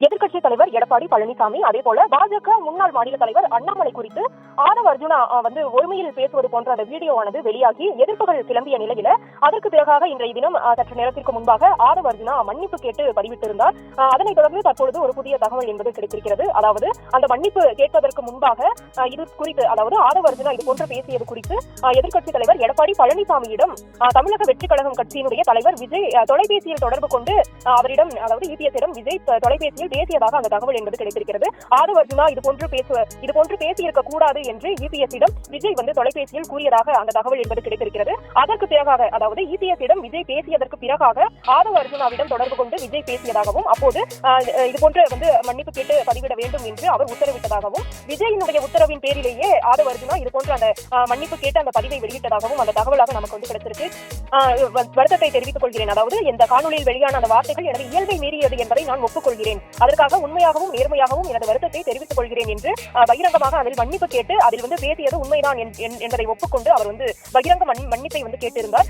எதிர்க்கட்சித் தலைவர் எடப்பாடி பழனிசாமி, அதே போல பாஜக முன்னாள் மாநில தலைவர் அண்ணாமலை குறித்து ஆதவ் அர்ஜுனா ஒருமையில் பேசுவது போன்ற அந்த வீடியோவானது வெளியாகி எதிர்ப்புகள் கிளம்பிய நிலையில அதற்கு பிறகாக இன்றைய தினம் சற்று நேரத்திற்கு முன்பாக ஆதவ் அர்ஜுனா மன்னிப்பு கேட்டு பதிவிட்டிருந்தார். அதனைத் தொடர்ந்து தற்பொழுது ஒரு புதிய தகவல் என்பது கிடைத்திருக்கிறது. அதாவது அந்த மன்னிப்பு கேட்பதற்கு முன்பாக இது குறித்து, அதாவது ஆதவ் அர்ஜுனா இது போன்று பேசியது குறித்து எதிர்க்கட்சித் தலைவர் எடப்பாடி பழனிசாமியிடம் தமிழக வெற்றிக் கழகம் கட்சியினுடைய தலைவர் விஜய் தொலைபேசியில் தொடர்பு கொண்டு அவரிடம், அதாவது இபிஎஸ்ஸிடம் விஜய் தொலைபேசியில் பேசியதாக அந்த தகவல் என்பது கிடைத்திருக்கிறது. ஆதவ் அர்ஜுனா இது போன்று பேசியிருக்க கூடாது என்று இபிஎஸ்ஸிடம் விஜய் தொலைபேசியில் கூறியதாக அந்த தகவல் என்பது கிடைத்திருக்கிறது. அதற்கு பிறகாக, அதாவது இபிஎஸ்ஸிடம் விஜய் பேசியதற்கு பிறகாக ஆதவ் அர்ஜுனாவிடம் தொடர்பு கொண்டு விஜய் பேசியதாகவும், அப்போது இது போன்று மன்னிப்பு கேட்டு பதிவிட வேண்டும் என்று அவர் உத்தரவிட்டதாகவும், விஜயினுடைய உத்தரவின் பேரிலேயே ஆதவ் அர்ஜுனா இது போன்ற அந்த மன்னிப்பு கேட்டு அந்த பதிவை வெளியிட்டதாகவும் அந்த தகவலாக நமக்கு கிடைத்திருக்கு. வருத்தத்தை தெரிவித்துக் கொள்கிறேன். அதாவது இந்த காணொலியில் வெளியான அந்த வார்த்தைகள் எனது இயல்பை மீறியது என்பதை நான் ஒப்புக்கொள்கிறேன். அதற்காக உண்மையாகவும் நேர்மையாகவும் எனது வருத்தத்தை தெரிவித்துக் கொள்கிறேன் என்று பகிரங்கமாக அதில் மன்னிப்பு கேட்டு அதில் பேசியது உண்மைதான் என்பதை ஒப்புக்கொண்டு அவர் பகிரங்க மன்னிப்பை கேட்டிருந்தார்.